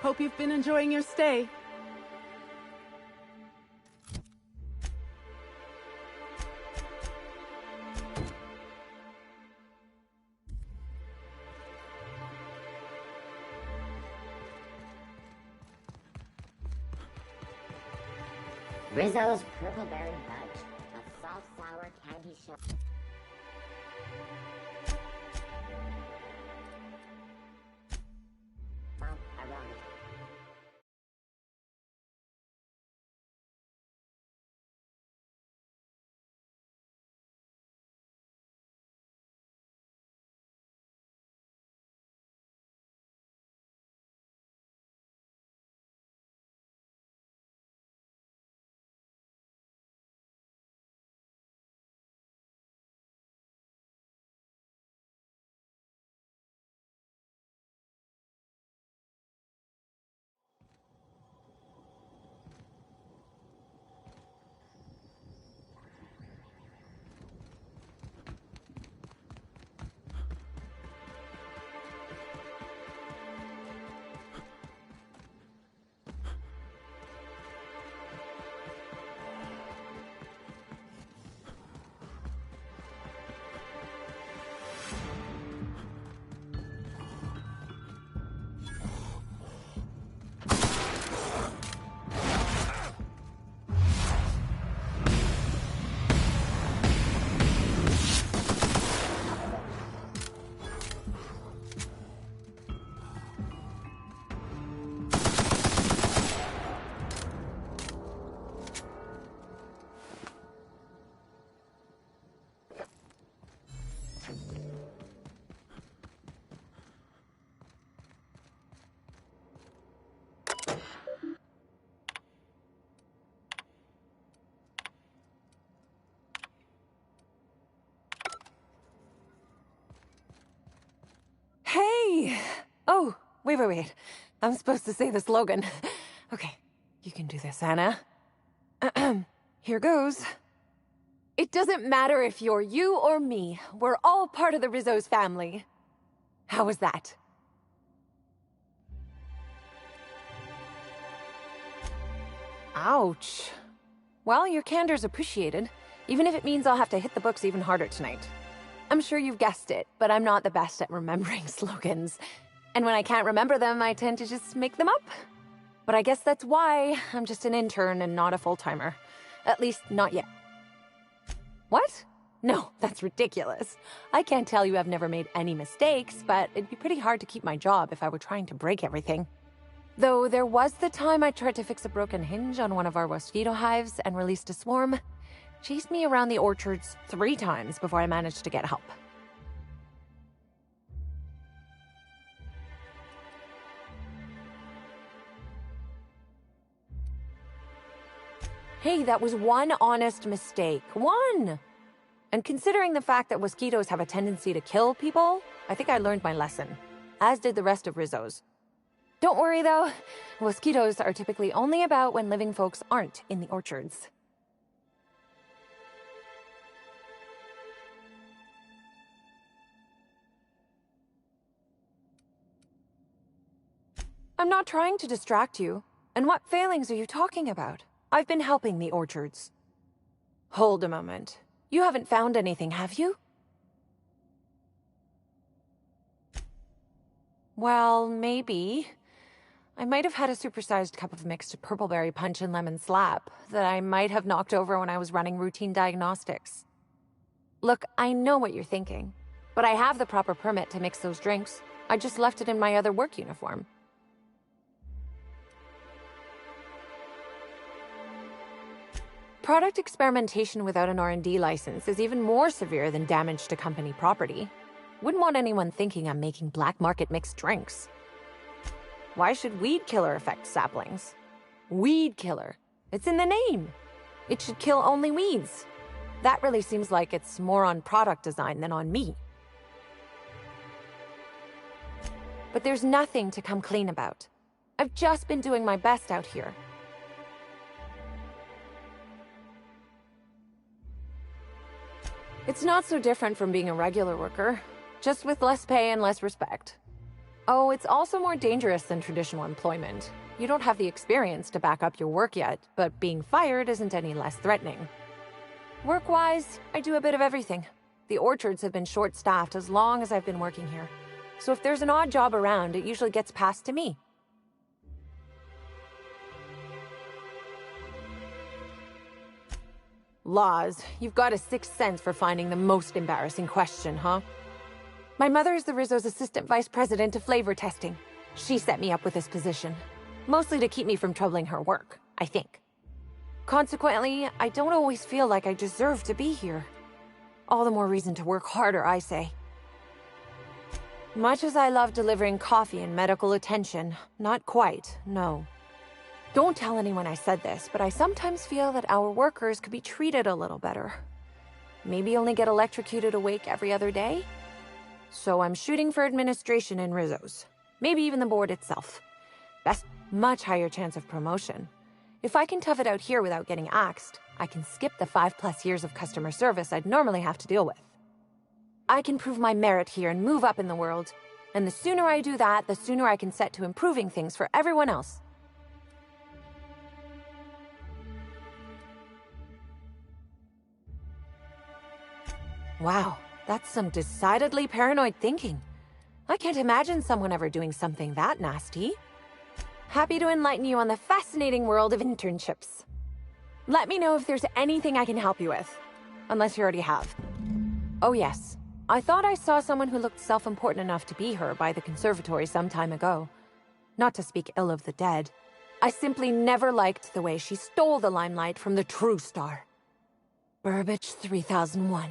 Hope you've been enjoying your stay. Rizzo's Purple Berry Fudge, a salt sour candy shell. Hey! Oh, wait. I'm supposed to say the slogan. Okay, you can do this, Anna. Here goes. It doesn't matter if you're you or me. We're all part of the Rizzo's family. How was that? Ouch. Well, your candor's appreciated, even if it means I'll have to hit the books even harder tonight. I'm sure you've guessed it, but I'm not the best at remembering slogans. And when I can't remember them, I tend to just make them up. But I guess that's why I'm just an intern and not a full-timer. At least, not yet. What? No, that's ridiculous. I can't tell you I've never made any mistakes, but it'd be pretty hard to keep my job if I were trying to break everything. Though there was the time I tried to fix a broken hinge on one of our mosquito hives and released a swarm. Chased me around the orchards 3 times before I managed to get help. Hey, that was one honest mistake. One! And considering the fact that mosquitoes have a tendency to kill people, I think I learned my lesson. As did the rest of Rizzo's. Don't worry though, mosquitoes are typically only about when living folks aren't in the orchards. I'm not trying to distract you. And what failings are you talking about? I've been helping the orchards. Hold a moment. You haven't found anything, have you? Well, maybe. I might have had a supersized cup of mixed purpleberry punch and lemon slap that I might have knocked over when I was running routine diagnostics. Look, I know what you're thinking, but I have the proper permit to mix those drinks. I just left it in my other work uniform. Product experimentation without an R&D license is even more severe than damage to company property. Wouldn't want anyone thinking I'm making black market mixed drinks. Why should weed killer affect saplings? Weed killer. It's in the name. It should kill only weeds. That really seems like it's more on product design than on me. But there's nothing to come clean about. I've just been doing my best out here. It's not so different from being a regular worker, just with less pay and less respect. Oh, it's also more dangerous than traditional employment. You don't have the experience to back up your work yet, but being fired isn't any less threatening. Work-wise, I do a bit of everything. The orchards have been short-staffed as long as I've been working here. So if there's an odd job around, it usually gets passed to me. Laws, you've got a sixth sense for finding the most embarrassing question, huh? My mother is the Rizzo's assistant vice president of flavor testing. She set me up with this position. Mostly to keep me from troubling her work, I think. Consequently, I don't always feel like I deserve to be here. All the more reason to work harder, I say. Much as I love delivering coffee and medical attention, not quite, no. Don't tell anyone I said this, but I sometimes feel that our workers could be treated a little better. Maybe only get electrocuted awake every other day? So I'm shooting for administration in Rizzo's. Maybe even the board itself. Best, much higher chance of promotion. If I can tough it out here without getting axed, I can skip the 5+ years of customer service I'd normally have to deal with. I can prove my merit here and move up in the world. And the sooner I do that, the sooner I can set to improving things for everyone else. Wow, that's some decidedly paranoid thinking. I can't imagine someone ever doing something that nasty. Happy to enlighten you on the fascinating world of internships. Let me know if there's anything I can help you with. Unless you already have. Oh yes, I thought I saw someone who looked self-important enough to be her by the conservatory some time ago. Not to speak ill of the dead. I simply never liked the way she stole the limelight from the true star. Burbage 3001.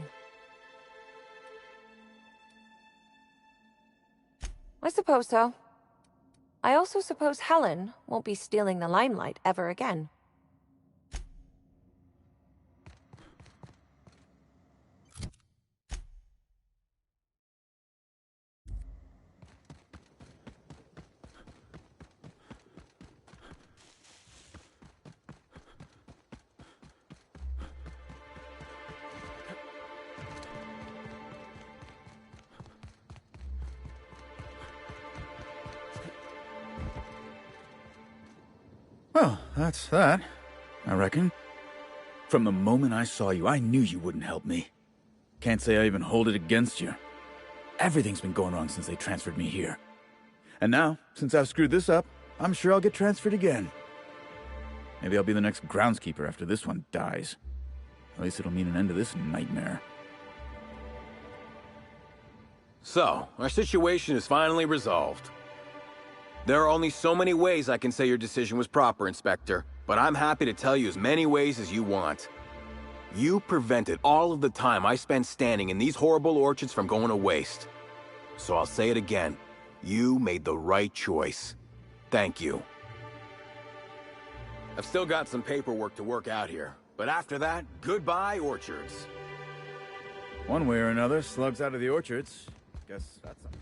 I suppose so. I also suppose Helen won't be stealing the limelight ever again. Well, that's that, I reckon. From the moment I saw you, I knew you wouldn't help me. Can't say I even hold it against you. Everything's been going wrong since they transferred me here. And now, since I've screwed this up, I'm sure I'll get transferred again. Maybe I'll be the next groundskeeper after this one dies. At least it'll mean an end to this nightmare. So, our situation is finally resolved. There are only so many ways I can say your decision was proper, Inspector, but I'm happy to tell you as many ways as you want. You prevented all of the time I spent standing in these horrible orchards from going to waste. So I'll say it again. You made the right choice. Thank you. I've still got some paperwork to work out here, but after that, goodbye, orchards. One way or another, slugs out of the orchards. Guess that's something.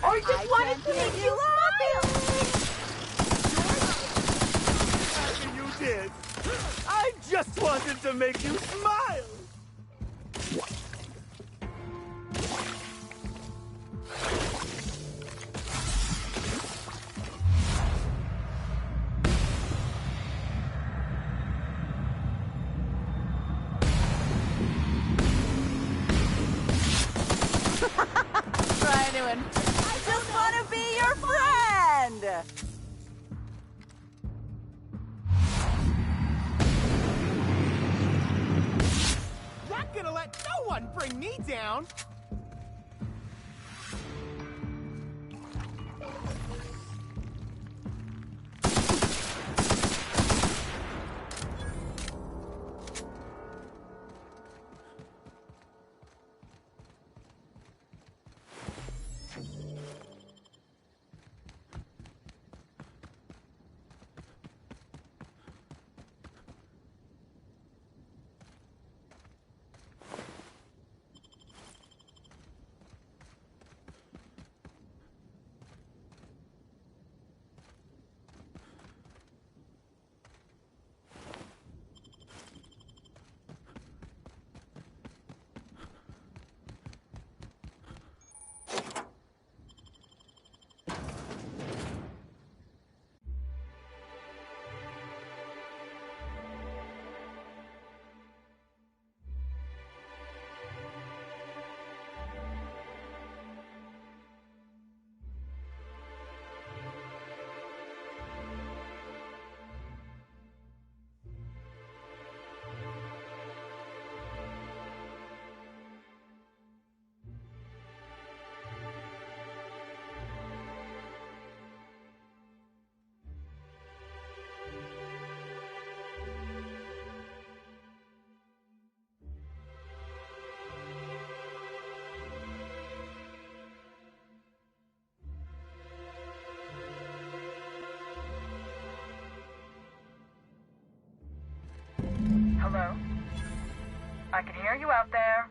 I just wanted to make you smile! You did! I just wanted to make you smile! Try anyone. I just want to be your friend! gonna let no one bring me down! Hello? I can hear you out there.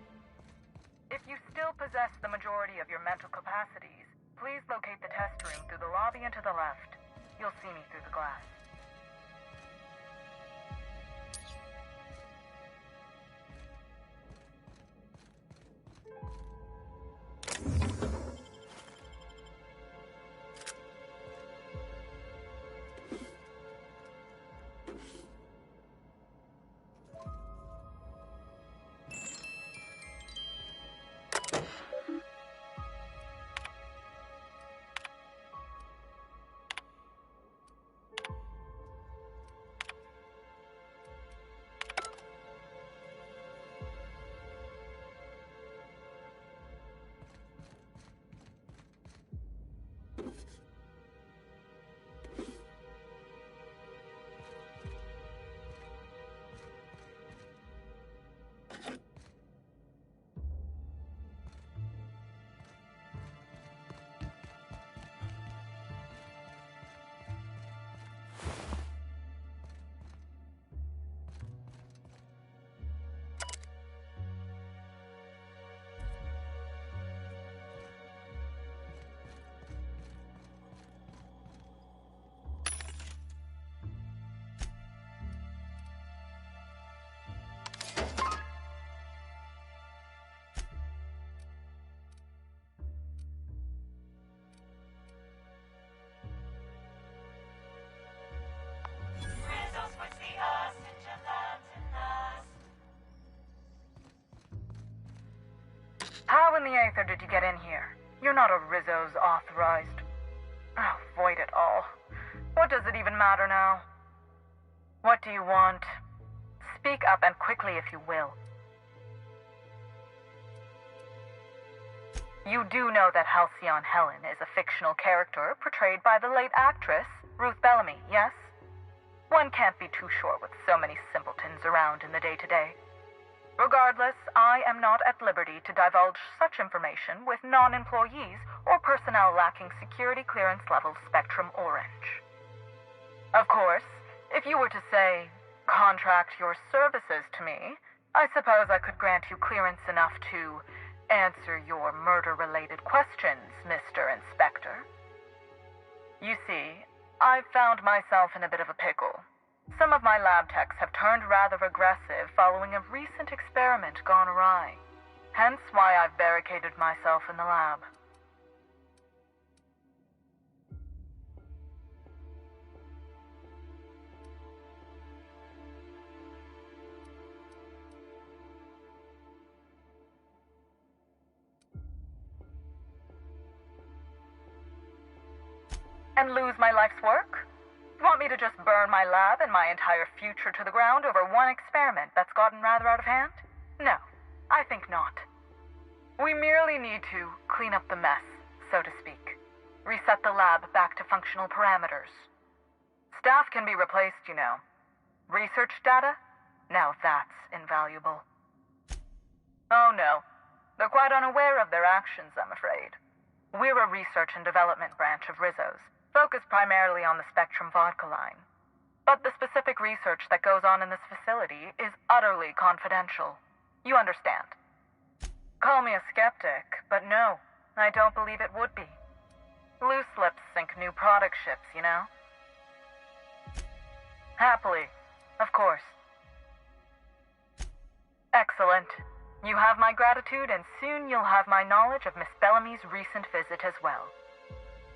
If you still possess the majority of your mental capacities, please locate the test room through the lobby and to the left. You'll see me through the glass. How in the Aether did you get in here? You're not a Rizzo's authorized. Oh, void it all. What does it even matter now? What do you want? Speak up and quickly if you will. You do know that Halcyon Helen is a fictional character portrayed by the late actress, Ruth Bellamy, yes? One can't be too sure with so many simpletons around in the day-to-day. Regardless, I am not at liberty to divulge such information with non-employees or personnel lacking security clearance level Spectrum Orange. Of course, if you were to say, contract your services to me, I suppose I could grant you clearance enough to answer your murder-related questions, Mr. Inspector. You see, I've found myself in a bit of a pickle. Some of my lab techs have turned rather aggressive following a recent experiment gone awry. Hence why I've barricaded myself in the lab. And lose my life's work? You want me to just burn my lab and my entire future to the ground over one experiment that's gotten rather out of hand? No, I think not. We merely need to clean up the mess, so to speak. Reset the lab back to functional parameters. Staff can be replaced, you know. Research data? Now that's invaluable. Oh no. They're quite unaware of their actions, I'm afraid. We're a research and development branch of Rizzo's, focused primarily on the Spectrum vodka line. But the specific research that goes on in this facility is utterly confidential. You understand? Call me a skeptic, but no, I don't believe it would be. Loose lips sink new product ships, you know? Happily, of course. Excellent. You have my gratitude, and soon you'll have my knowledge of Miss Bellamy's recent visit as well.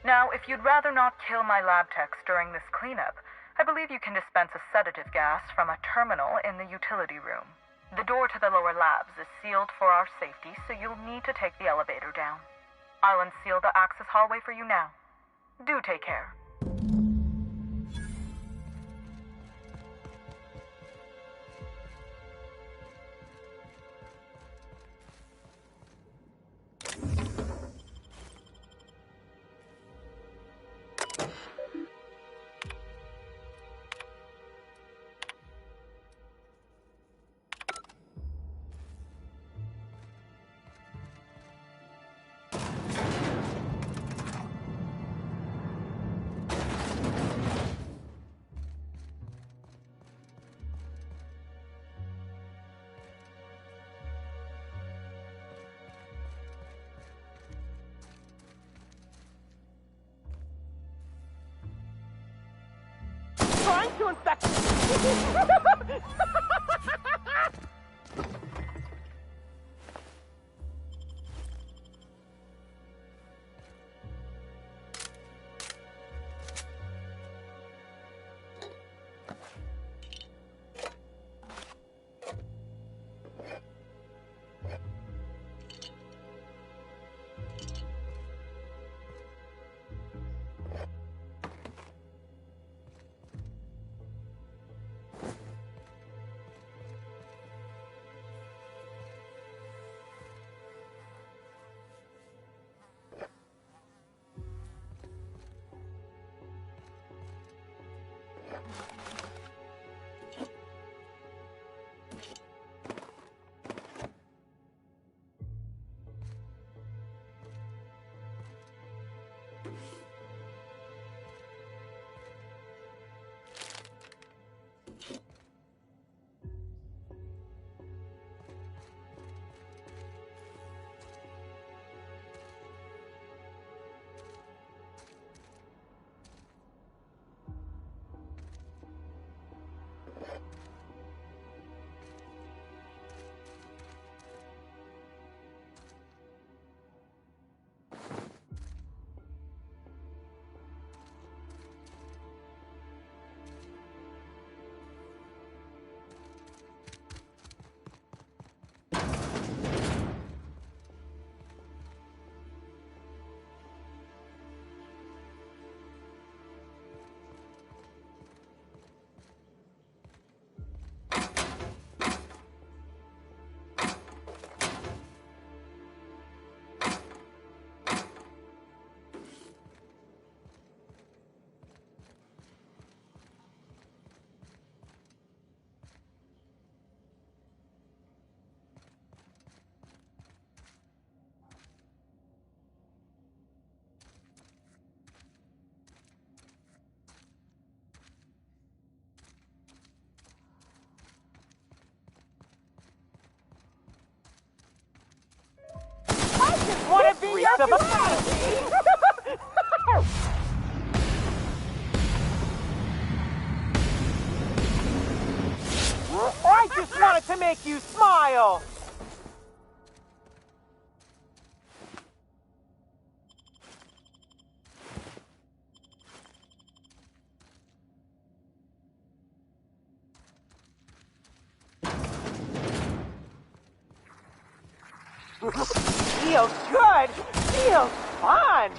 Now, if you'd rather not kill my lab techs during this cleanup, I believe you can dispense a sedative gas from a terminal in the utility room. The door to the lower labs is sealed for our safety, so you'll need to take the elevator down. I'll unseal the access hallway for you now. Do take care. Trying to infect want to be your friend. I just wanted to make you smile. Feels good! Feels fun!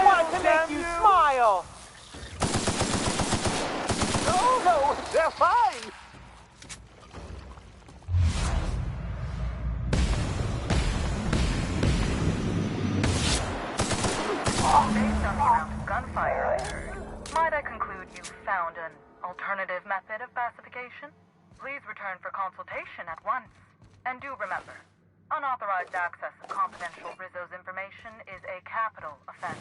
Wanted to make you smile! No, they're fine! Based on the amount of gunfire I heard, might I conclude you found an alternative method of pacification? Please return for consultation at once. And do remember, unauthorized access of confidential Rizzo's information is a capital offense.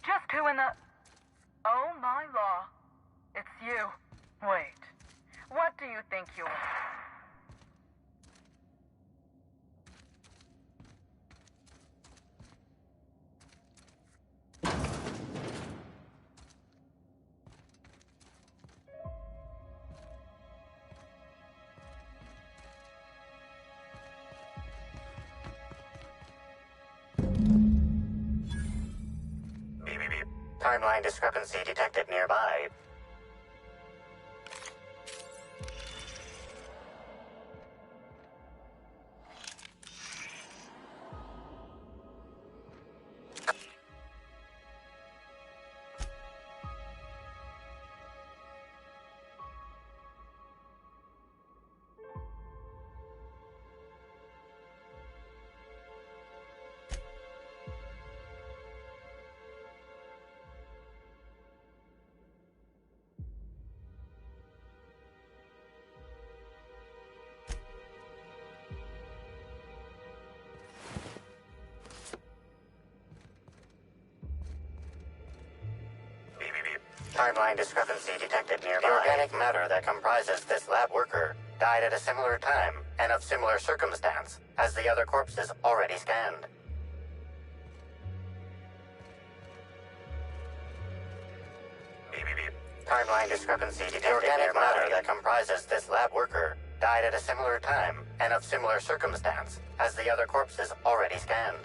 Just who in the... Oh my law. It's you. Wait. What do you think you are? Timeline discrepancy detected nearby. Timeline discrepancy detected nearby. The organic matter that comprises this lab worker died at a similar time and of similar circumstance as the other corpses already scanned. Timeline discrepancy detected. The organic matter that comprises this lab worker died at a similar time and of similar circumstance as the other corpses already scanned.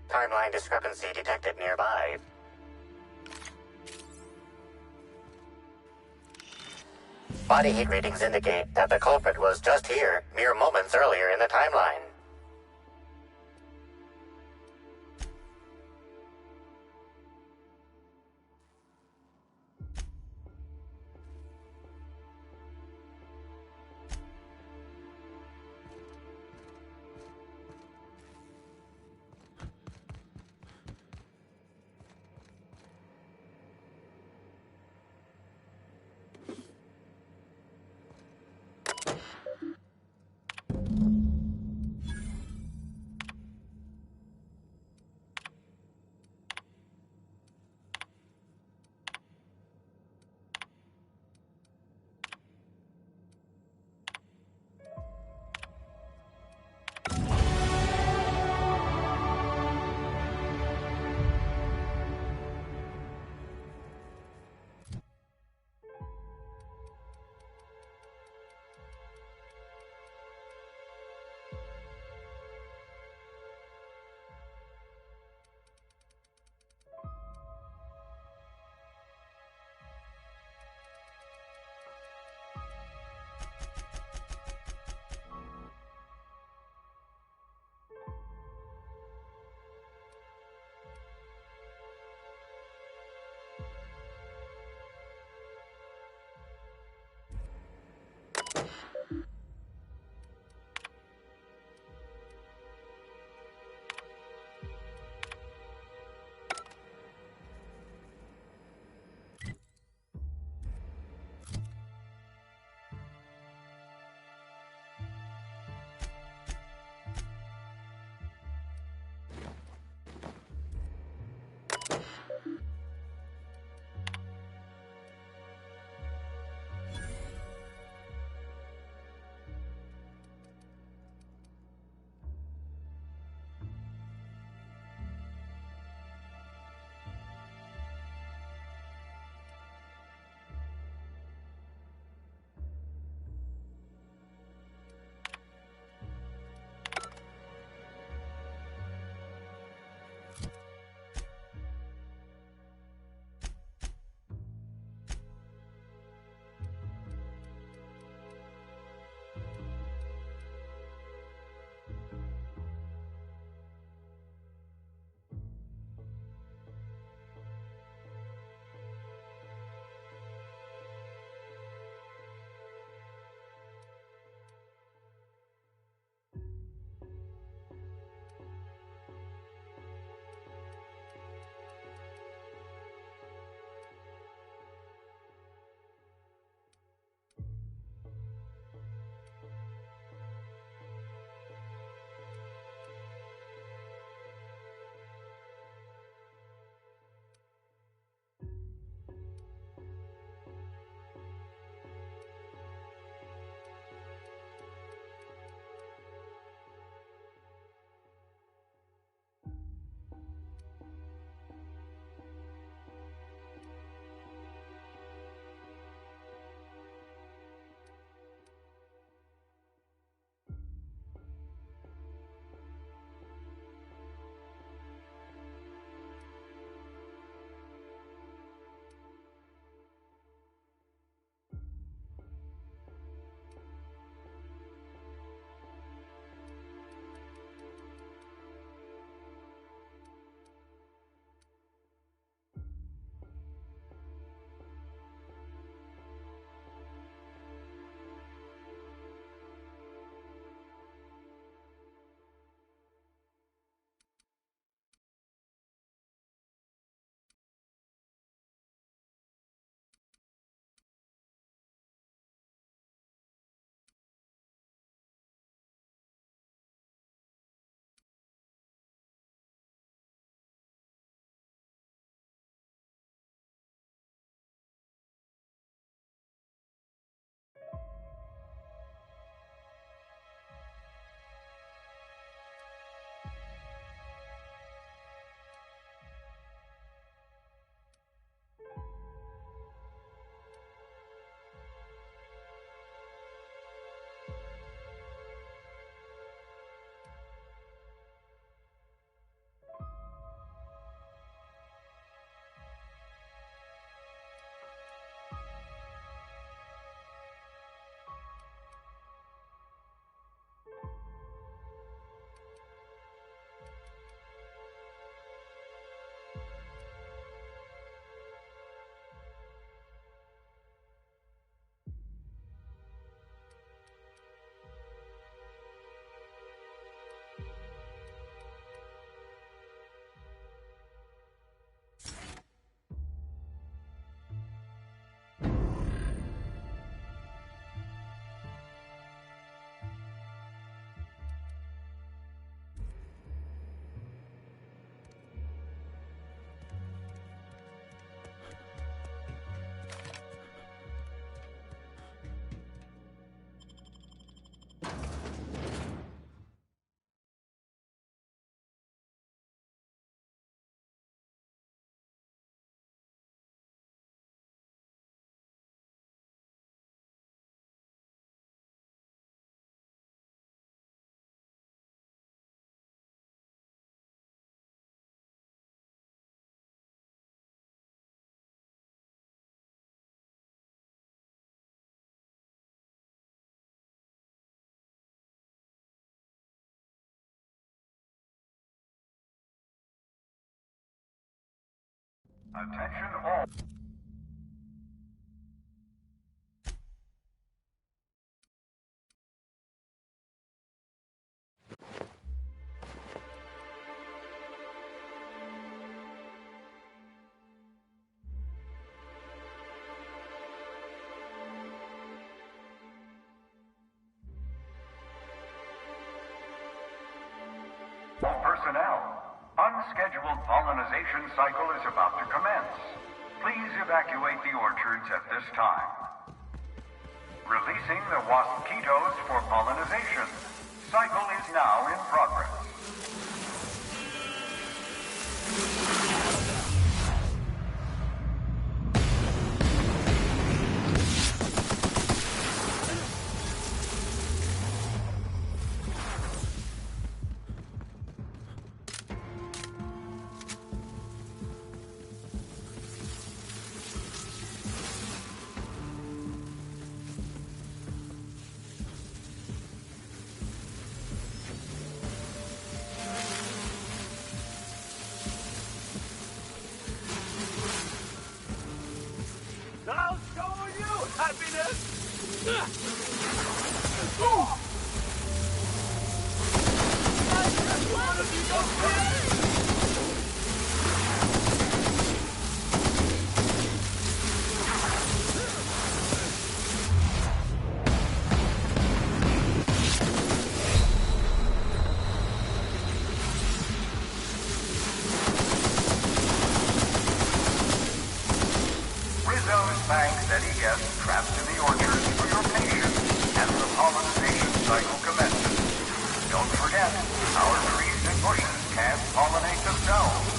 Timeline discrepancy detected nearby. Body heat readings indicate that the culprit was just here, mere moments earlier in the timeline. Attention all. Personnel, unscheduled pollination cycle is about to commence. Please evacuate the orchards at this time. Releasing the wasquitos for pollination. Cycle is now in progress. I'll show you happiness! I just want to be okay! Rizzo's thanks any guest trapped in the orchards for your patience as the pollination cycle commences. Don't forget, our trees and bushes can't pollinate themselves.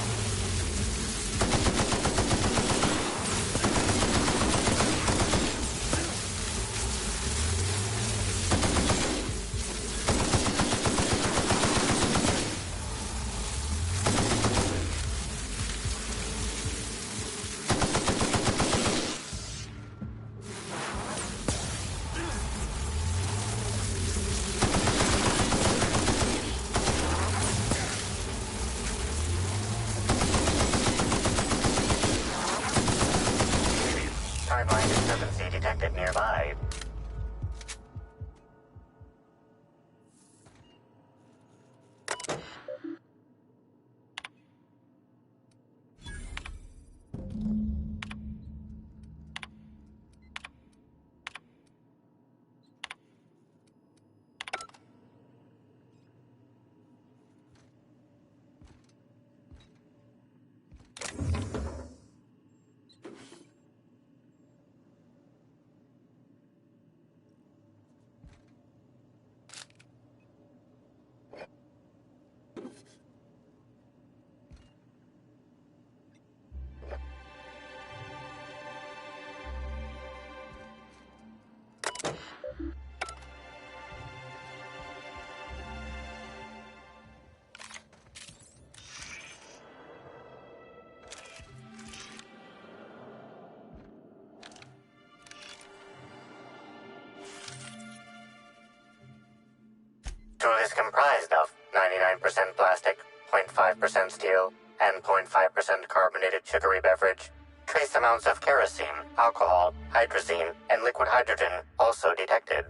Timeline discrepancy detected nearby. Tool is comprised of 99% plastic, 0.5% steel, and 0.5% carbonated sugary beverage. Trace amounts of kerosene, alcohol, hydrazine, and liquid hydrogen also detected.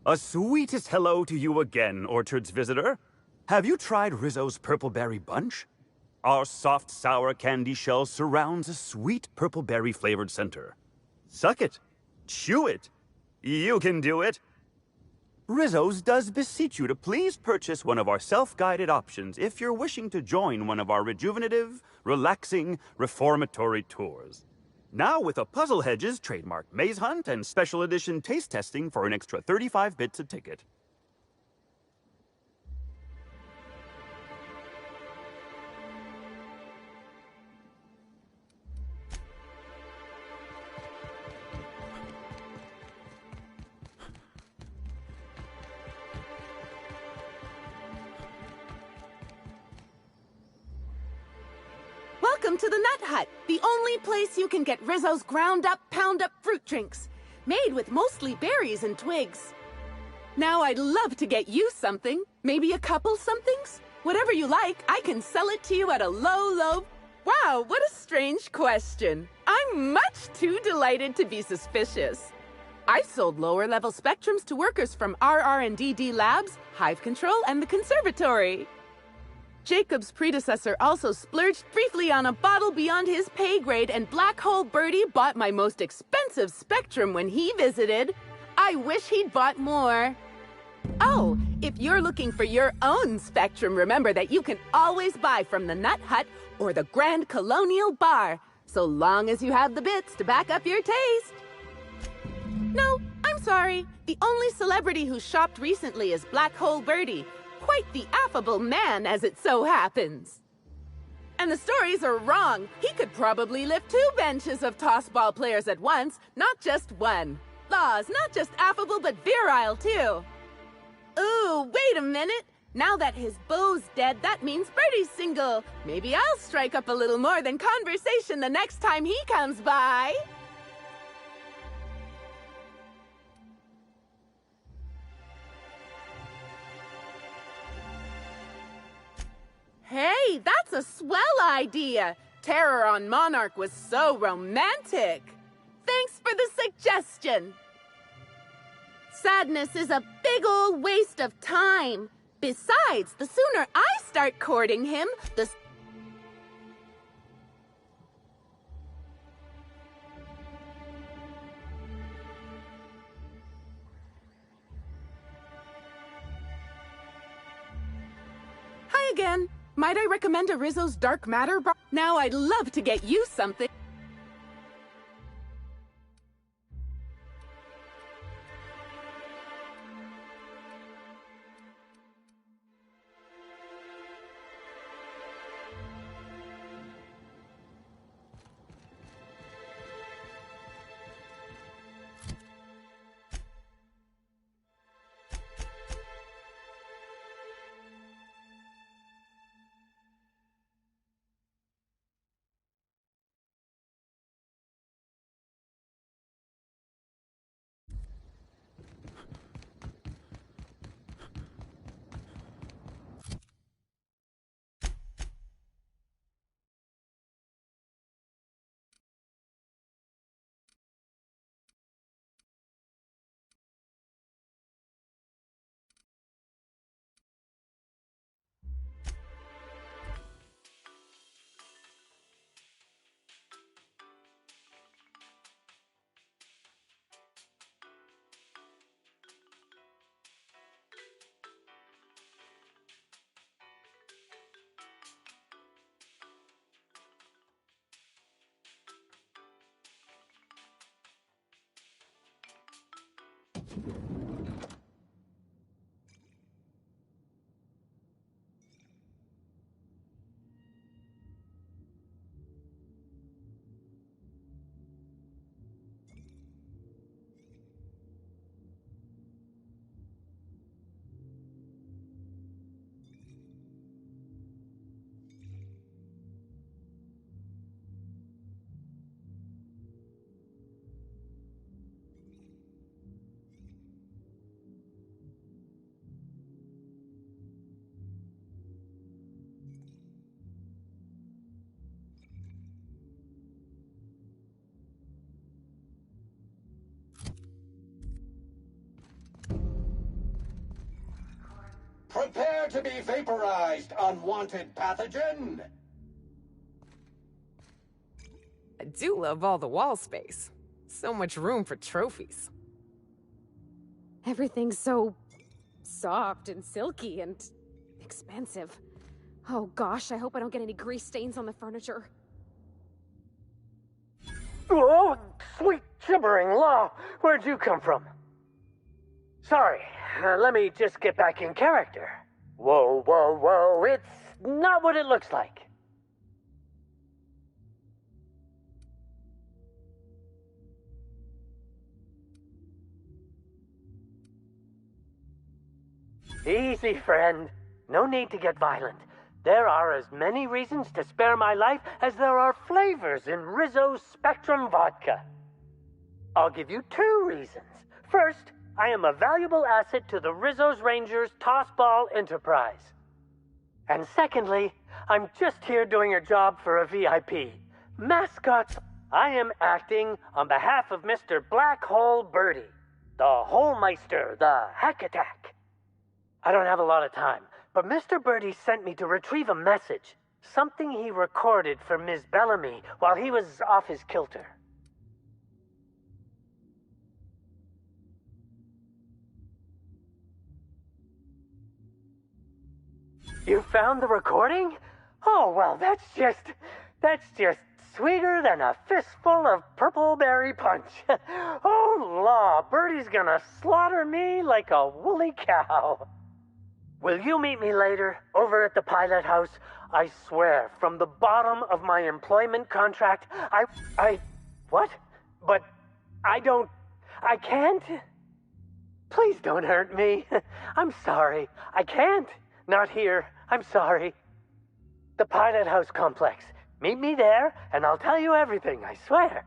A sweetest hello to you again, Orchard's visitor. Have you tried Rizzo's Purple Berry Bunch? Our soft, sour candy shell surrounds a sweet purple berry flavored center. Suck it. Chew it. You can do it. Rizzo's does beseech you to please purchase one of our self-guided options if you're wishing to join one of our rejuvenative, relaxing, reformatory tours. Now with a Puzzle Hedges trademark maze hunt and special edition taste testing for an extra 35 bits a ticket. Welcome to the Nut Hut, the only place you can get Rizzo's ground-up, pound-up fruit drinks, made with mostly berries and twigs. Now I'd love to get you something, maybe a couple somethings. Whatever you like, I can sell it to you at a low... Wow, what a strange question. I'm much too delighted to be suspicious. I've sold lower-level spectrums to workers from RR&DD Labs, Hive Control, and the Conservatory. Jacob's predecessor also splurged briefly on a bottle beyond his pay grade, and Black Hole Birdie bought my most expensive spectrum when he visited. I wish he'd bought more. Oh, if you're looking for your own spectrum, remember that you can always buy from the Nut Hut or the Grand Colonial Bar, so long as you have the bits to back up your taste. No, I'm sorry. The only celebrity who shopped recently is Black Hole Birdie. Quite the affable man, as it so happens. And the stories are wrong. He could probably lift 2 benches of tossball players at once, not just one. Laws, not just affable, but virile, too. Ooh, wait a minute. Now that his beau's dead, that means Birdie's single. Maybe I'll strike up a little more than conversation the next time he comes by. Hey, that's a swell idea. Terror on Monarch was so romantic. Thanks for the suggestion. Sadness is a big old waste of time. Besides, the sooner I start courting him, the... Hi again. Might I recommend a Rizzo's Dark Matter bar? Now I'd love to get you something. Prepare to be vaporized, unwanted pathogen! I do love all the wall space. So much room for trophies. Everything's so soft and silky and expensive. Oh gosh, I hope I don't get any grease stains on the furniture. Oh, sweet gibbering law! Where'd you come from? Sorry, let me just get back in character. Whoa, whoa, whoa, it's not what it looks like. Easy, friend. No need to get violent. There are as many reasons to spare my life as there are flavors in Rizzo's Spectrum Vodka. I'll give you 2 reasons. First, I am a valuable asset to the Rizzo's Rangers Tossball Enterprise. And secondly, I'm just here doing a job for a VIP. Mascots, I am acting on behalf of Mr. Black Hole Birdie, the Holmeister, the Hack Attack. I don't have a lot of time, but Mr. Birdie sent me to retrieve a message. Something he recorded for Ms. Bellamy while he was off his kilter. You found the recording? Oh, well, that's just sweeter than a fistful of purple berry punch. Oh, law, Birdie's gonna slaughter me like a woolly cow. Will you meet me later, over at the pilot house? I swear, from the bottom of my employment contract, what? But I can't? Please don't hurt me. I'm sorry. I can't. Not here. I'm sorry. The pilot house complex. Meet me there, and I'll tell you everything, I swear.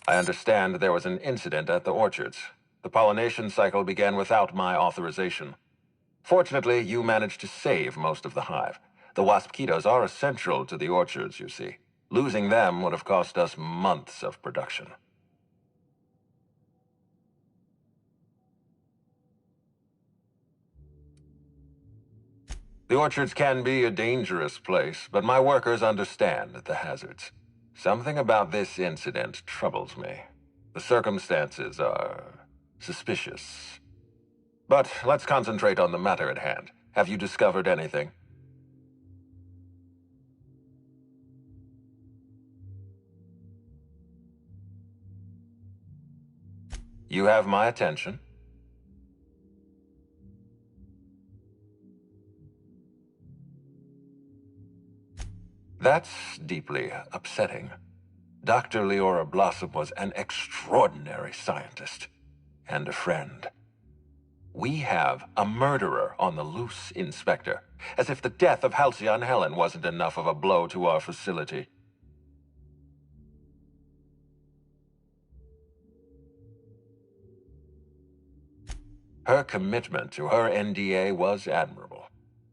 I understand there was an incident at the orchards. The pollination cycle began without my authorization. Fortunately, you managed to save most of the hive. The waspitos are essential to the orchards, you see. Losing them would have cost us months of production. The orchards can be a dangerous place, but my workers understand the hazards. Something about this incident troubles me. The circumstances are suspicious. But let's concentrate on the matter at hand. Have you discovered anything? You have my attention. That's deeply upsetting. Dr. Leora Blossom was an extraordinary scientist and a friend. We have a murderer on the loose, Inspector, as if the death of Halcyon Helen wasn't enough of a blow to our facility. Her commitment to her NDA was admirable.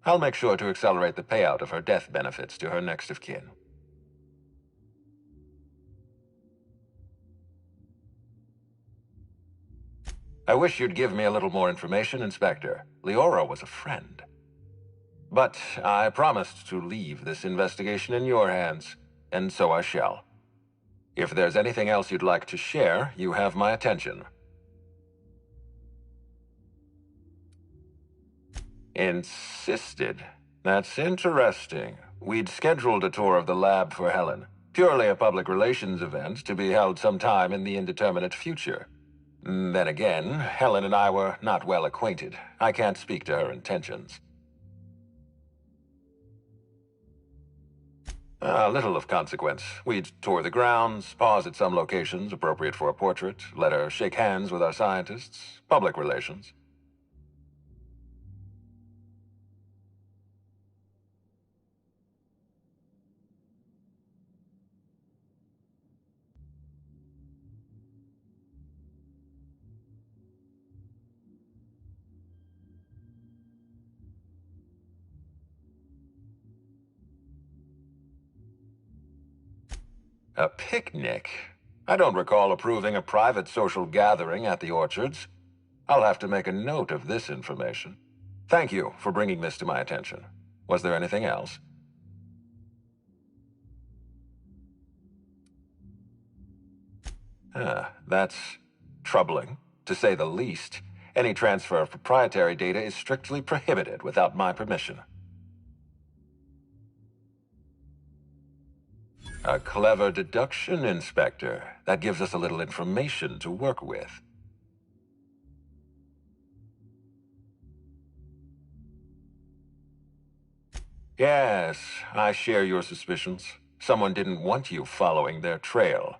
I'll make sure to accelerate the payout of her death benefits to her next of kin. I wish you'd give me a little more information, Inspector. Leora was a friend. But I promised to leave this investigation in your hands, and so I shall. If there's anything else you'd like to share, you have my attention. Insisted? That's interesting. We'd scheduled a tour of the lab for Helen. Purely a public relations event to be held sometime in the indeterminate future. Then again, Helen and I were not well acquainted. I can't speak to her intentions. Little of consequence. We'd tour the grounds, pause at some locations appropriate for a portrait, let her shake hands with our scientists. Public relations. A picnic? I don't recall approving a private social gathering at the Orchards. I'll have to make a note of this information. Thank you for bringing this to my attention. Was there anything else? That's troubling, to say the least. Any transfer of proprietary data is strictly prohibited without my permission. A clever deduction, Inspector. That gives us a little information to work with. Yes, I share your suspicions. Someone didn't want you following their trail.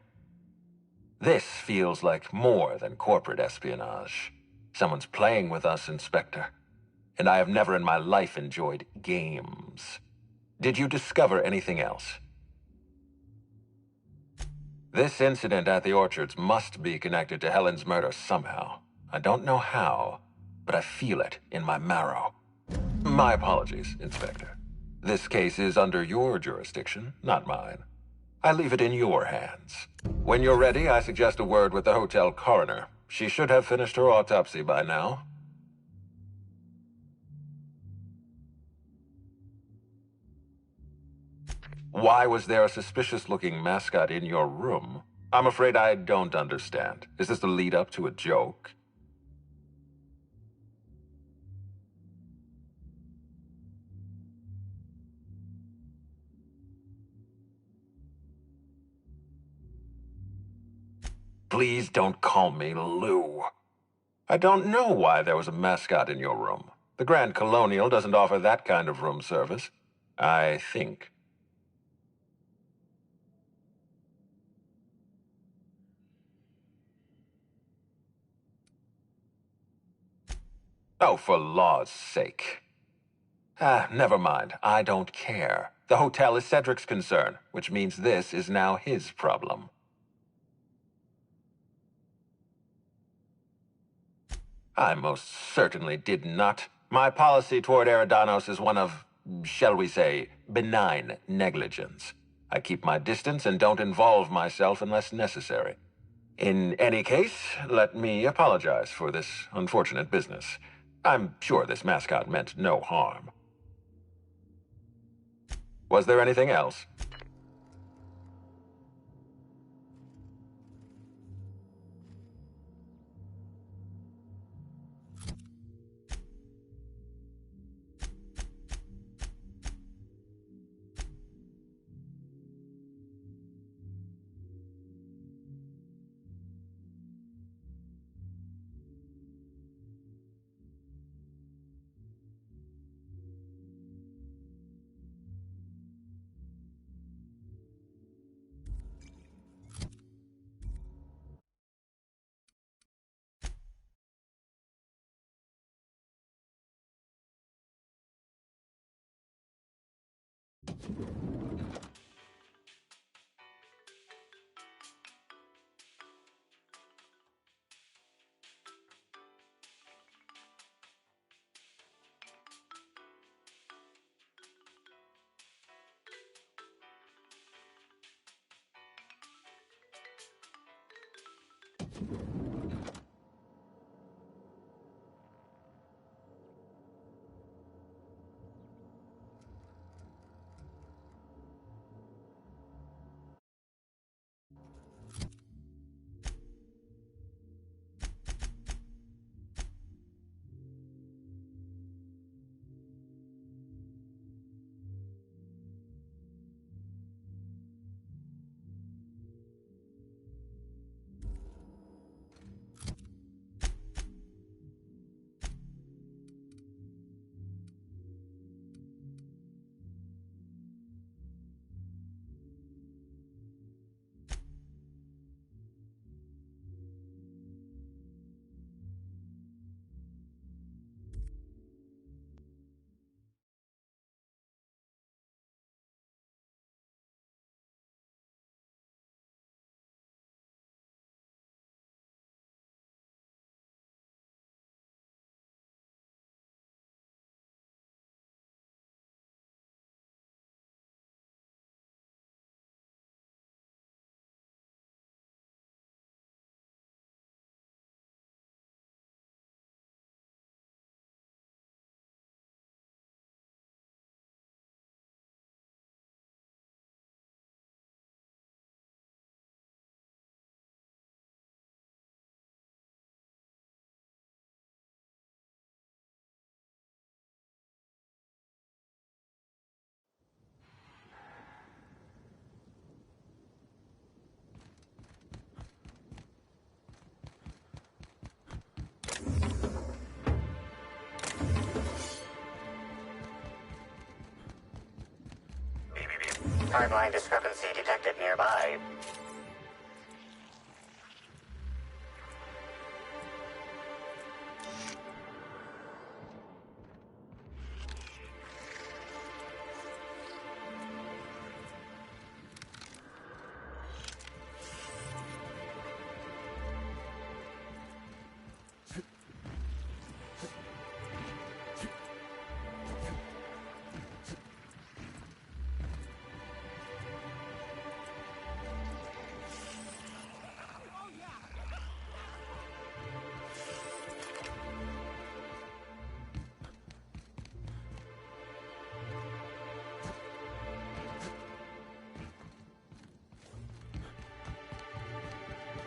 This feels like more than corporate espionage. Someone's playing with us, Inspector. And I have never in my life enjoyed games. Did you discover anything else? This incident at the Orchards must be connected to Helen's murder somehow. I don't know how, but I feel it in my marrow. My apologies, Inspector. This case is under your jurisdiction, not mine. I leave it in your hands. When you're ready, I suggest a word with the hotel coroner. She should have finished her autopsy by now. Why was there a suspicious-looking mascot in your room? I'm afraid I don't understand. Is this the lead-up to a joke? Please don't call me Lou. I don't know why there was a mascot in your room. The Grand Colonial doesn't offer that kind of room service. I think. Oh, for law's sake. Never mind. I don't care. The hotel is Cedric's concern, which means this is now his problem. I most certainly did not. My policy toward Eridanos is one of, shall we say, benign negligence. I keep my distance and don't involve myself unless necessary. In any case, let me apologize for this unfortunate business. I'm sure this mascot meant no harm. Was there anything else? Timeline discrepancy detected nearby.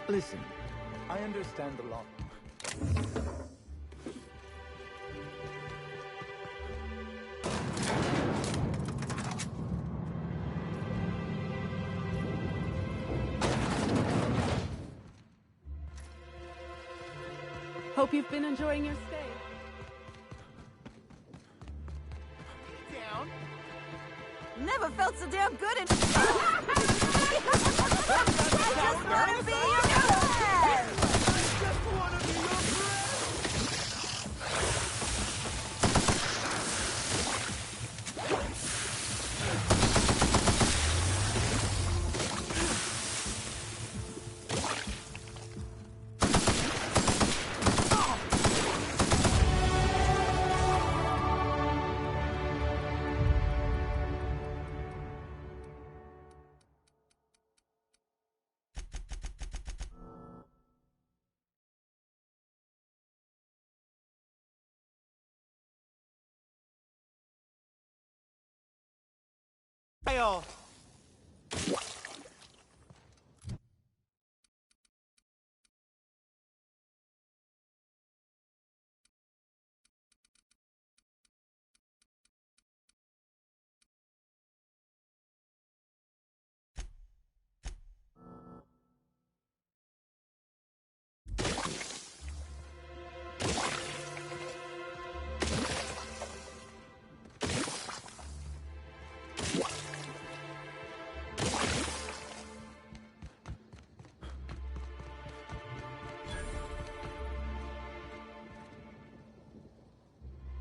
Listen, I understand the law. Hope you've been enjoying your stay. Down. Never felt so damn good in. I just want to be your friend. Fail.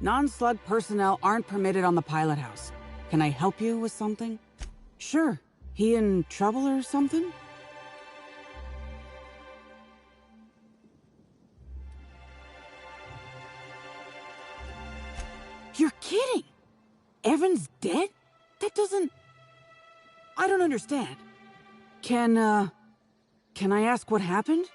Non-slug personnel aren't permitted on the pilot house. Can I help you with something? Sure. He in trouble or something? You're kidding! Evan's dead? That doesn't... I don't understand. Can I ask what happened?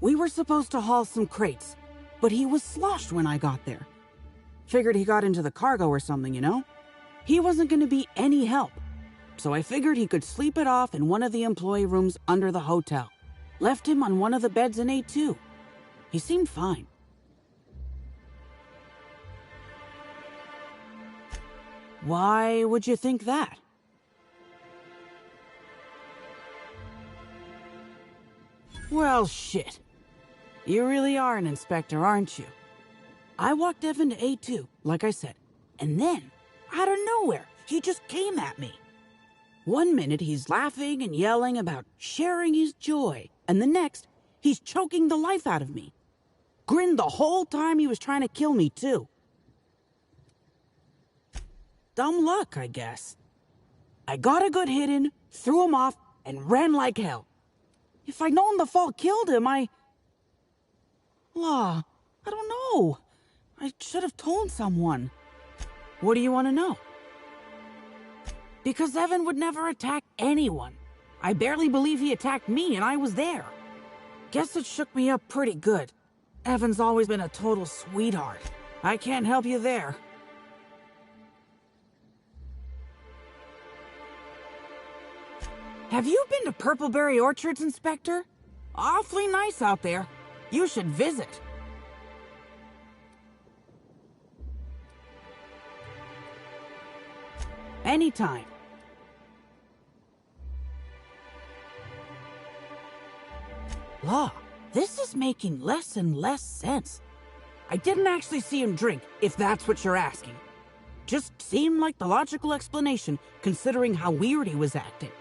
We were supposed to haul some crates, but he was sloshed when I got there. Figured he got into the cargo or something, you know? He wasn't going to be any help, so I figured he could sleep it off in one of the employee rooms under the hotel. Left him on one of the beds in A2. He seemed fine. Why would you think that? Well, shit. You really are an inspector, aren't you? I walked Evan to A2, like I said, and then, out of nowhere, he just came at me. One minute he's laughing and yelling about sharing his joy, and the next, he's choking the life out of me. Grinned the whole time he was trying to kill me, too. Dumb luck, I guess. I got a good hit in, threw him off, and ran like hell. If I'd known the fall killed him, I don't know. I should have told someone. What do you want to know? Because Evan would never attack anyone. I barely believe he attacked me, and I was there. Guess it shook me up pretty good. Evan's always been a total sweetheart. I can't help you there. Have you been to Purpleberry Orchards, Inspector? Awfully nice out there. You should visit. Anytime. Law, this is making less and less sense. I didn't actually see him drink, if that's what you're asking. Just seemed like the logical explanation, considering how weird he was acting.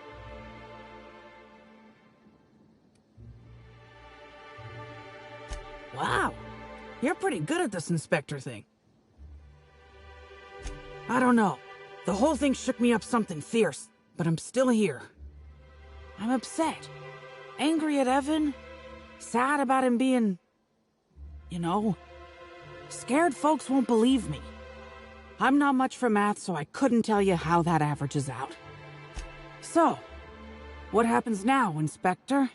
Wow, you're pretty good at this Inspector thing. I don't know. The whole thing shook me up something fierce, but I'm still here. I'm upset. Angry at Evan. Sad about him being... you know... scared folks won't believe me. I'm not much for math, so I couldn't tell you how that averages out. So, what happens now, Inspector?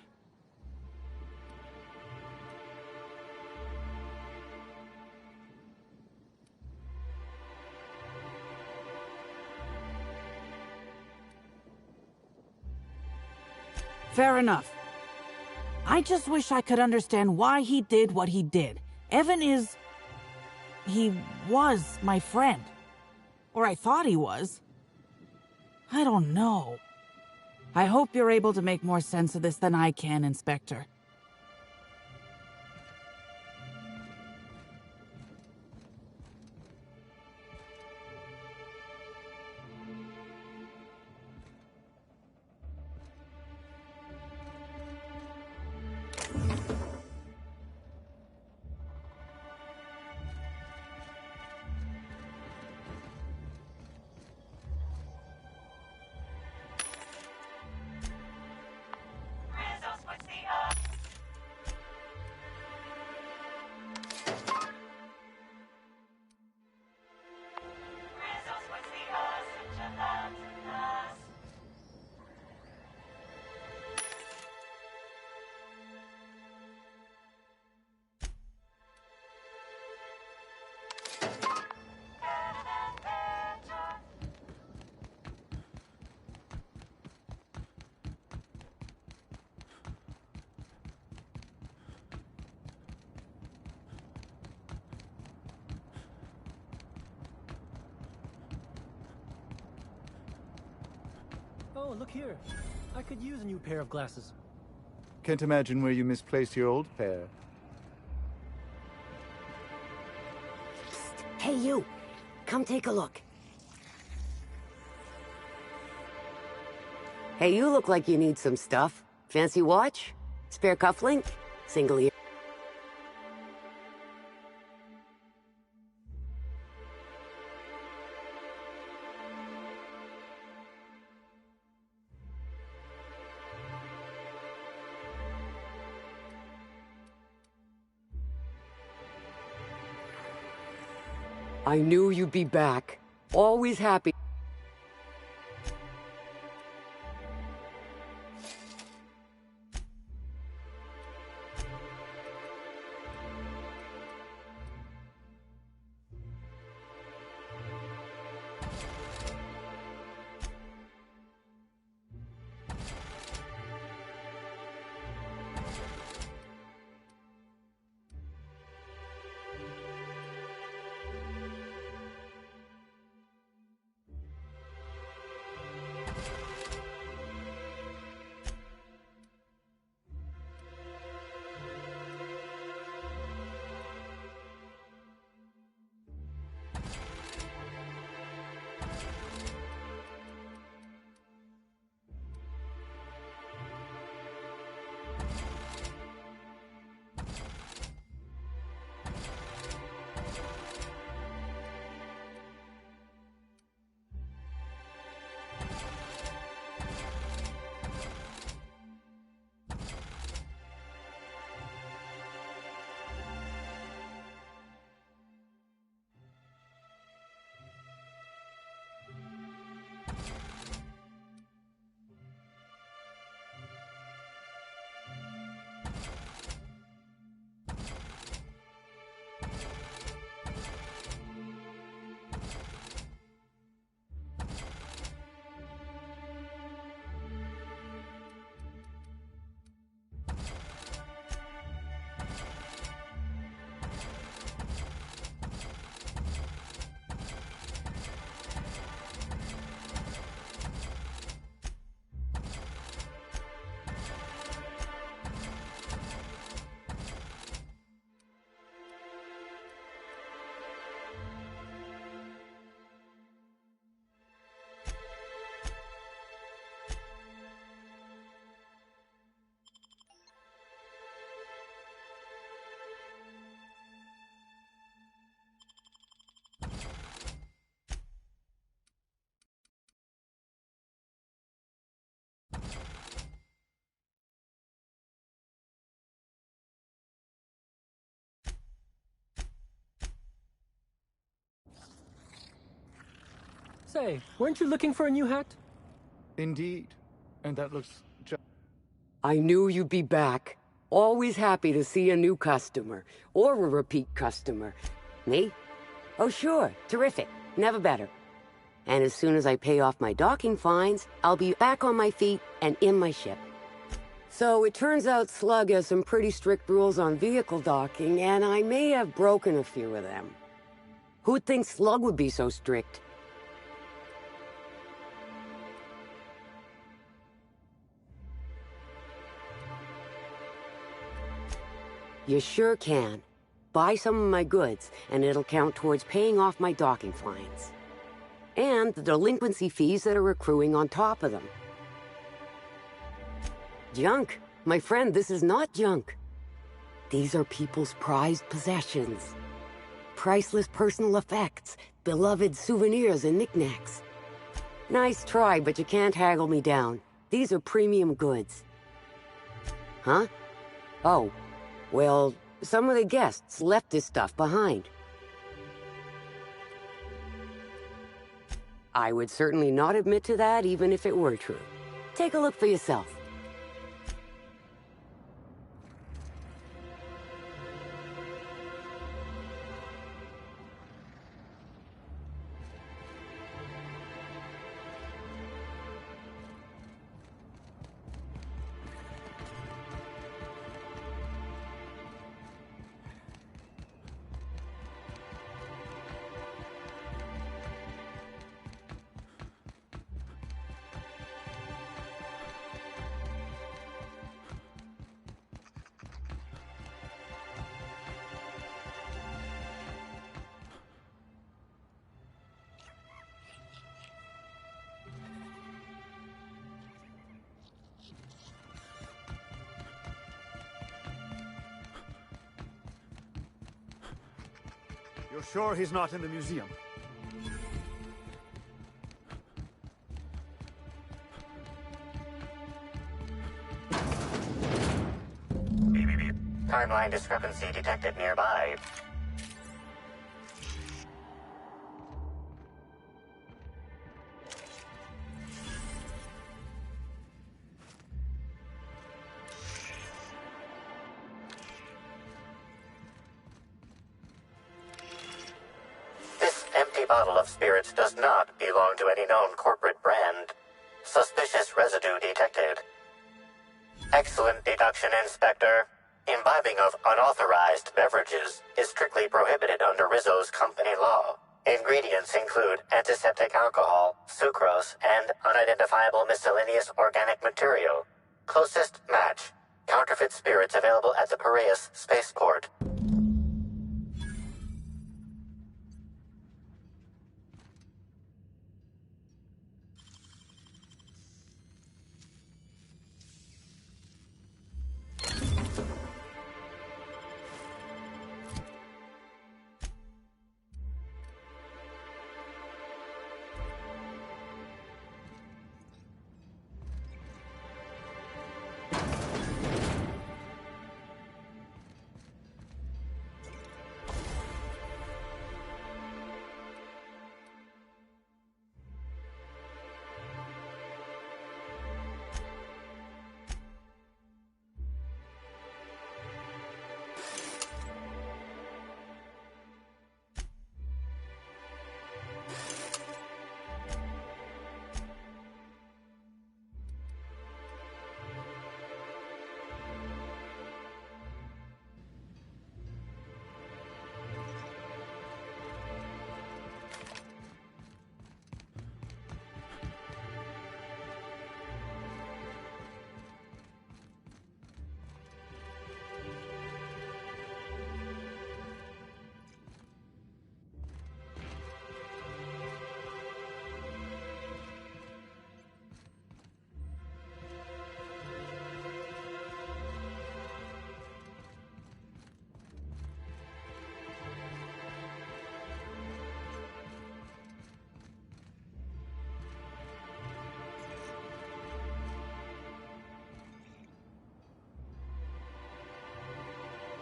Fair enough. I just wish I could understand why he did what he did. Evan is... he was my friend. Or I thought he was. I don't know. I hope you're able to make more sense of this than I can, Inspector. Oh, look here. I could use a new pair of glasses. Can't imagine where you misplaced your old pair. Hey, you. Come take a look. Hey, you look like you need some stuff. Fancy watch? Spare cufflink? Single ear. I knew you'd be back. Always happy. Say, weren't you looking for a new hat? Indeed. And that looks just... I knew you'd be back. Always happy to see a new customer. Or a repeat customer. Me? Oh, sure. Terrific. Never better. And as soon as I pay off my docking fines, I'll be back on my feet and in my ship. So it turns out Slug has some pretty strict rules on vehicle docking, and I may have broken a few of them. Who'd think Slug would be so strict? You sure can. Buy some of my goods, and it'll count towards paying off my docking fines. And the delinquency fees that are accruing on top of them. Junk. My friend, this is not junk. These are people's prized possessions. Priceless personal effects, beloved souvenirs and knickknacks. Nice try, but you can't haggle me down. These are premium goods. Huh? Oh. Well, some of the guests left this stuff behind. I would certainly not admit to that, even if it were true. Take a look for yourself. You're sure he's not in the museum? Timeline discrepancy detected nearby. Bottle of spirits does not belong to any known corporate brand. Suspicious residue detected. Excellent deduction, Inspector. Imbibing of unauthorized beverages is strictly prohibited under Rizzo's company law. Ingredients include antiseptic alcohol, sucrose, and unidentifiable miscellaneous organic material. Closest match. Counterfeit spirits available at the Piraeus spaceport.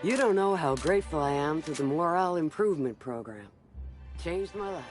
You don't know how grateful I am to the Morale Improvement Program. Changed my life.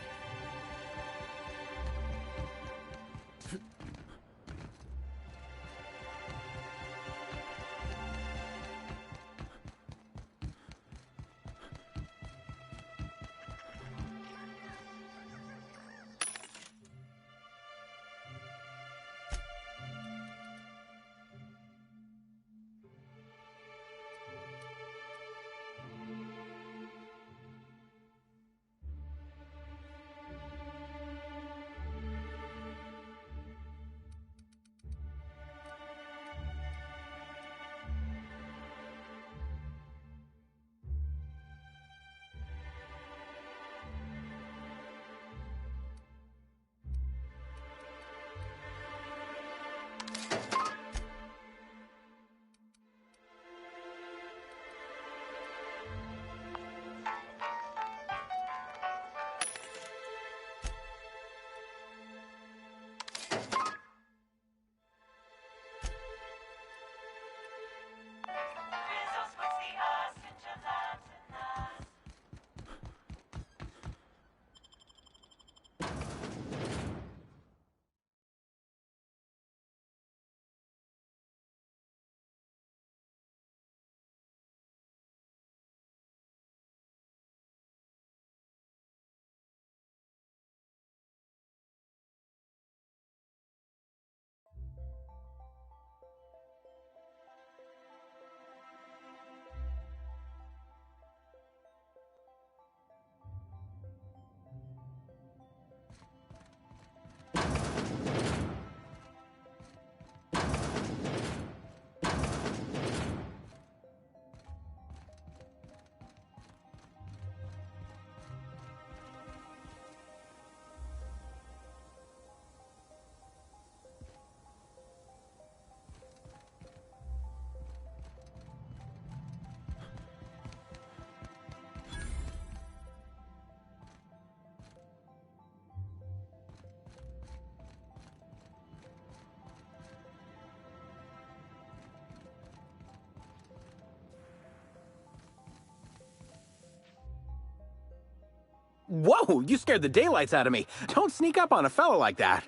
Whoa, you scared the daylights out of me. Don't sneak up on a fella like that.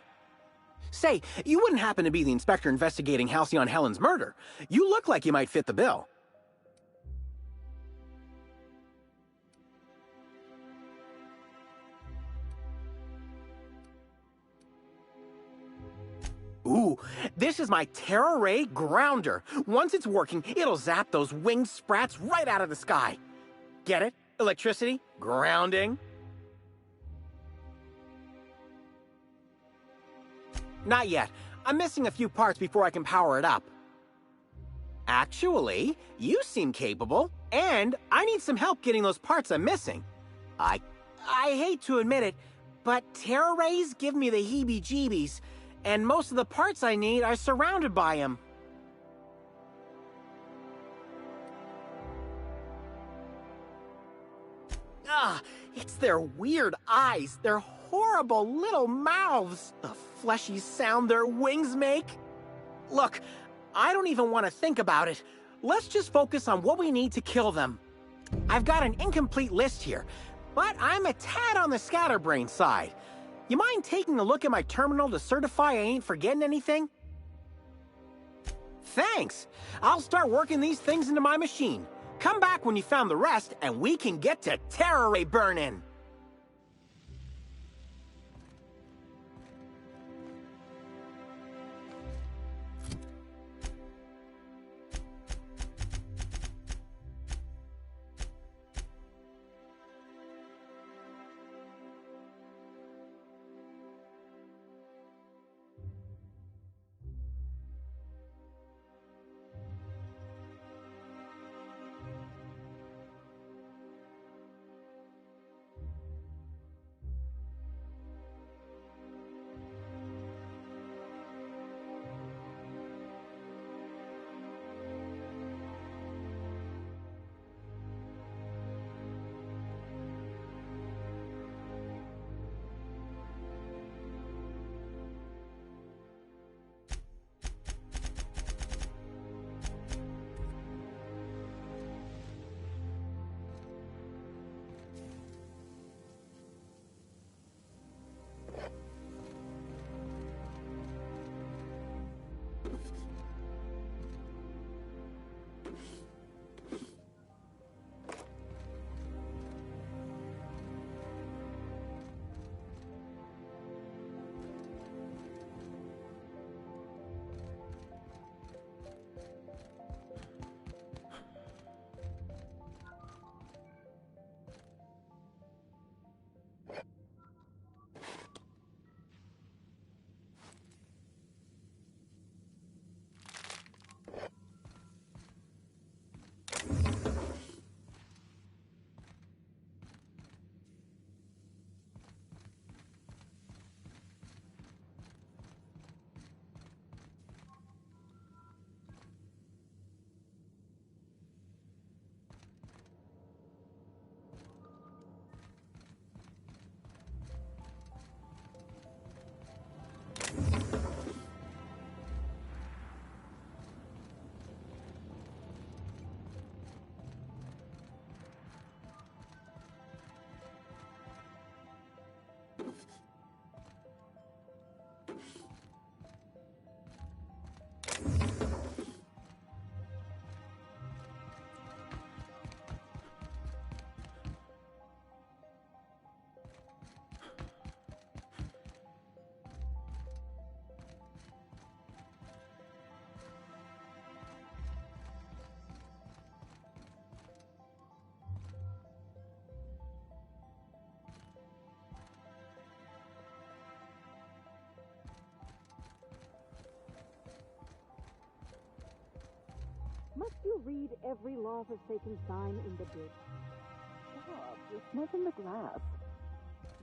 Say, you wouldn't happen to be the inspector investigating Halcyon Helen's murder. You look like you might fit the bill. Ooh, this is my Terra Ray Grounder. Once it's working, it'll zap those winged sprats right out of the sky. Get it? Electricity, grounding. Not yet. I'm missing a few parts before I can power it up. Actually, you seem capable, and I need some help getting those parts I'm missing. I hate to admit it, but Terra Rays give me the heebie-jeebies, and most of the parts I need are surrounded by them. It's their weird eyes, their horrible little mouths, the fleshy sound their wings make. Look, I don't even want to think about it. Let's just focus on what we need to kill them. I've got an incomplete list here, but I'm a tad on the scatterbrain side. You mind taking a look at my terminal to certify I ain't forgetting anything? Thanks! I'll start working these things into my machine. Come back when you found the rest, and we can get to Terra Ray burning! Must you read every law-forsaken sign in the book? Bob, you're smoking the glass.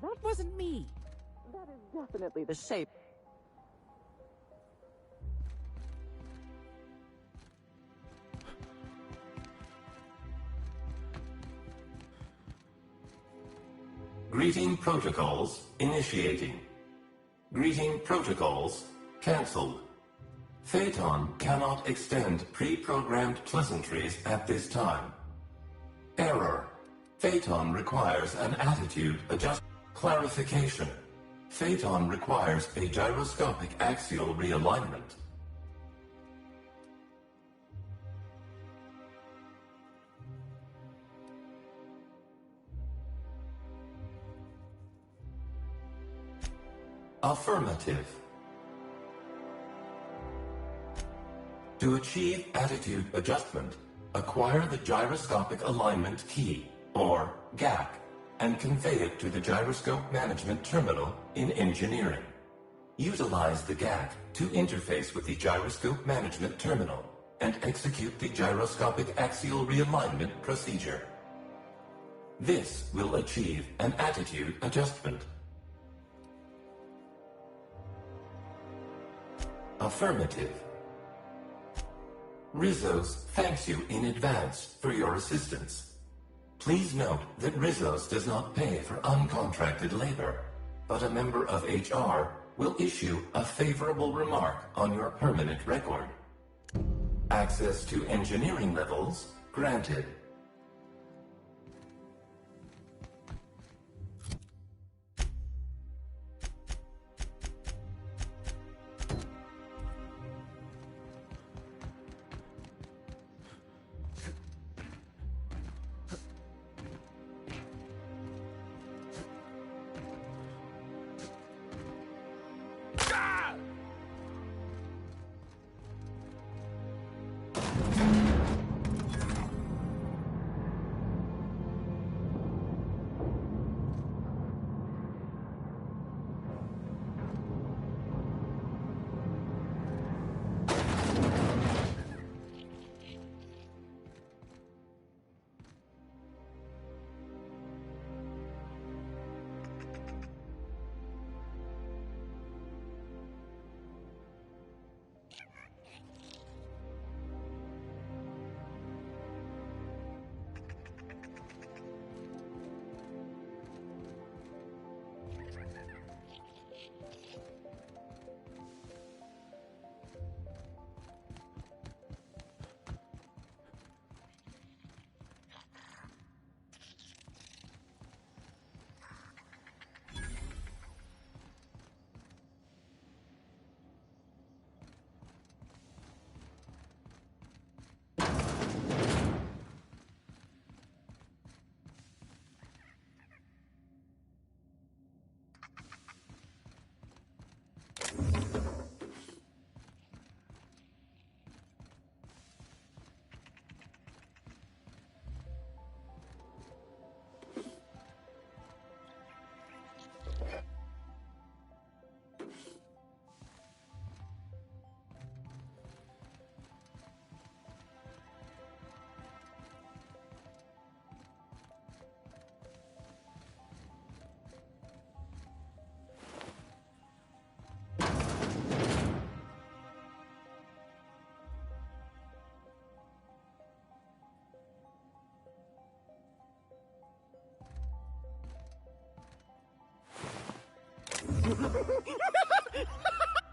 That wasn't me. That is definitely the shape. Greeting protocols initiating. Greeting protocols cancelled. Phaeton cannot extend pre-programmed pleasantries at this time. Error. Phaeton requires an attitude adjustment. Clarification. Phaeton requires a gyroscopic axial realignment. Affirmative. To achieve attitude adjustment, acquire the Gyroscopic Alignment Key, or GAC, and convey it to the Gyroscope Management Terminal in Engineering. Utilize the GAC to interface with the Gyroscope Management Terminal and execute the Gyroscopic Axial Realignment procedure. This will achieve an attitude adjustment. Affirmative. Rizos thanks you in advance for your assistance. Please note that Rizos does not pay for uncontracted labor, but a member of HR will issue a favorable remark on your permanent record. Access to engineering levels granted.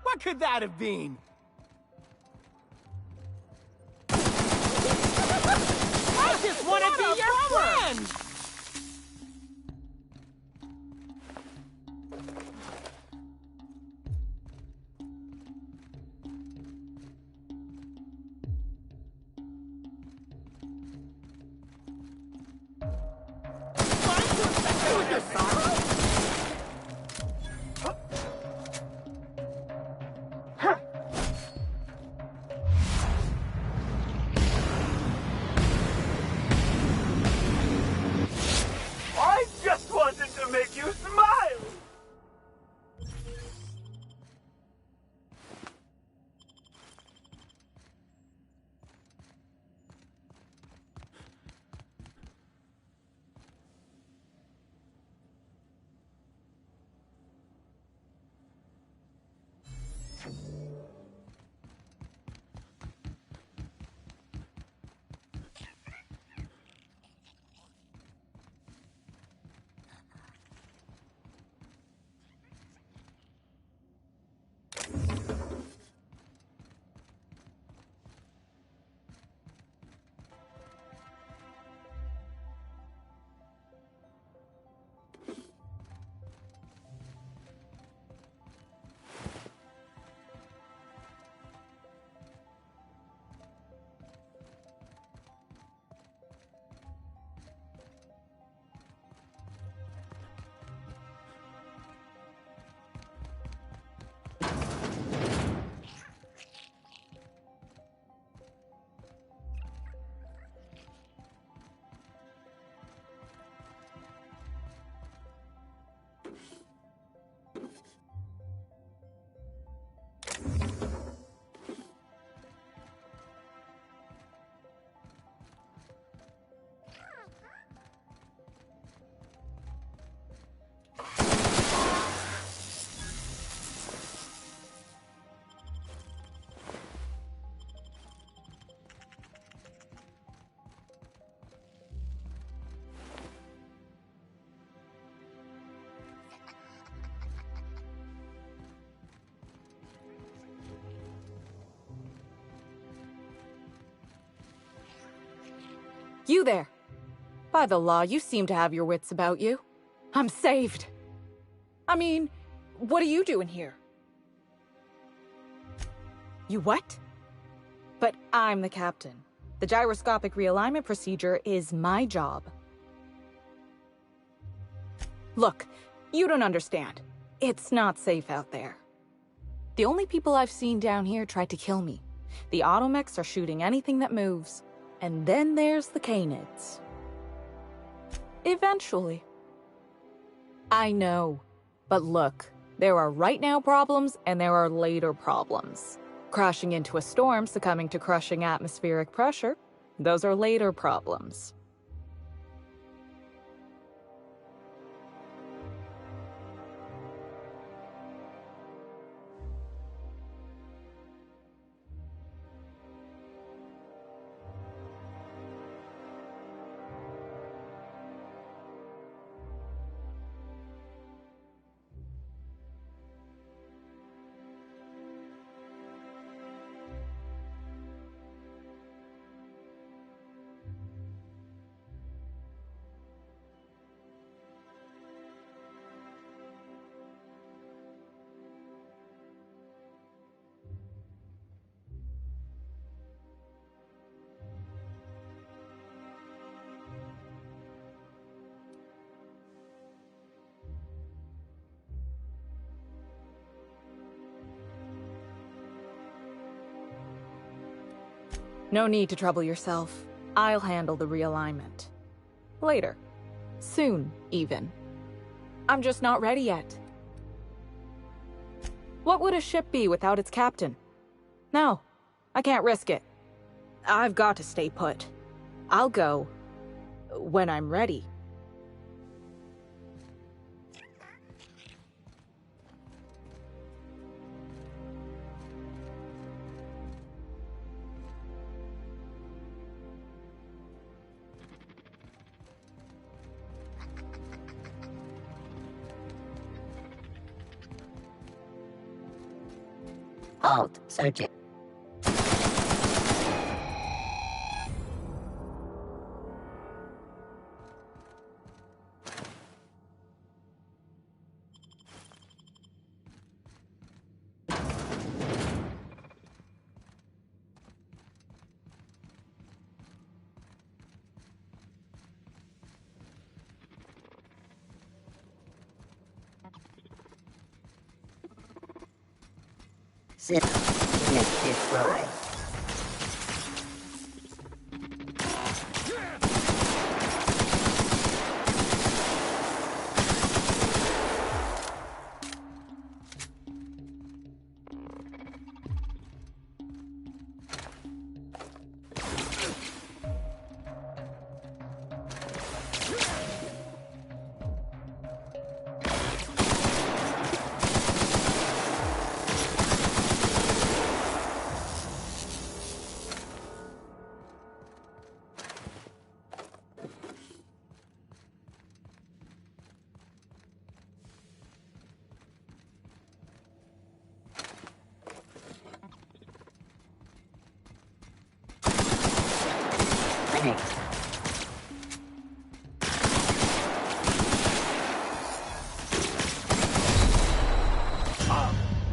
What could that have been? I just want to be your friend! You there. By the law, you seem to have your wits about you. I'm saved. I mean, what are you doing here? You what? But I'm the captain. The gyroscopic realignment procedure is my job. Look, you don't understand. It's not safe out there. The only people I've seen down here tried to kill me. The automechs are shooting anything that moves. And then there's the Canids. Eventually. I know. But look, there are right now problems and there are later problems. Crashing into a storm, succumbing to crushing atmospheric pressure, those are later problems. No need to trouble yourself. I'll handle the realignment. Later. Soon, even. I'm just not ready yet. What would a ship be without its captain? No, I can't risk it. I've got to stay put. I'll go when I'm ready. Halt, searching. System unit destroyed.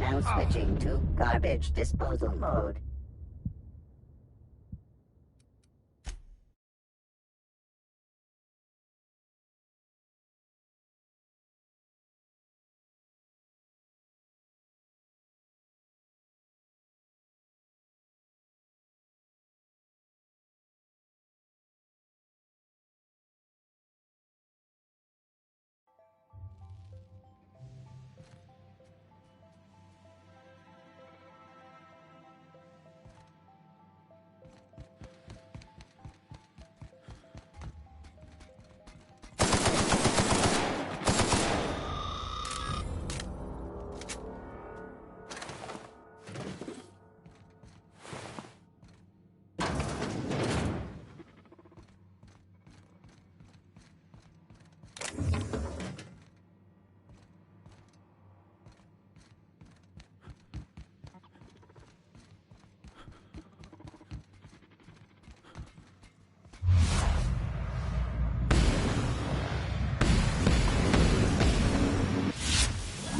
Now switching to garbage disposal mode.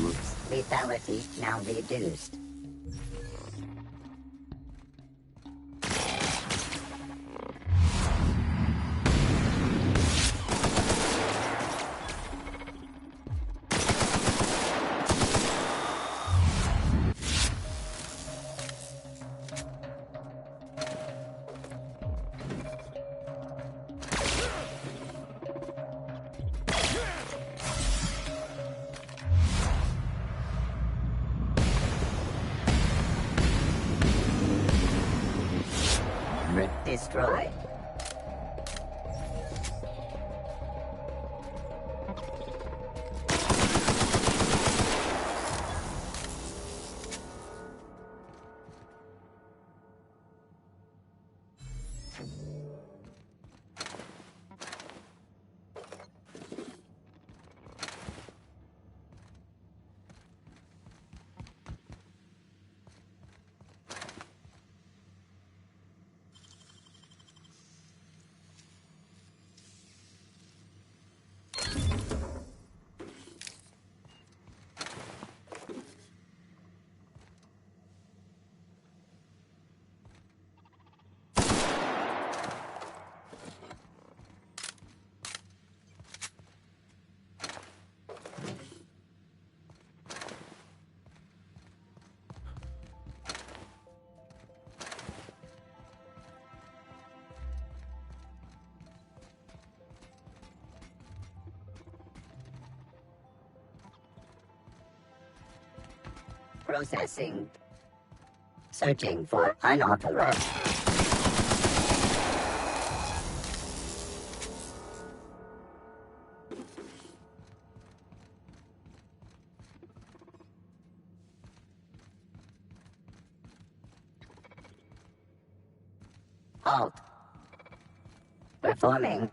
Oops. Lethality now reduced. Destroyed. Processing. Searching for unauthorized. Halt. Performing.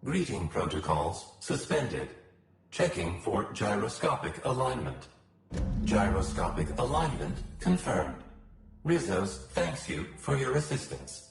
Greeting protocols suspended. Checking for gyroscopic alignment. Gyroscopic alignment confirmed. Rizzo's thanks you for your assistance.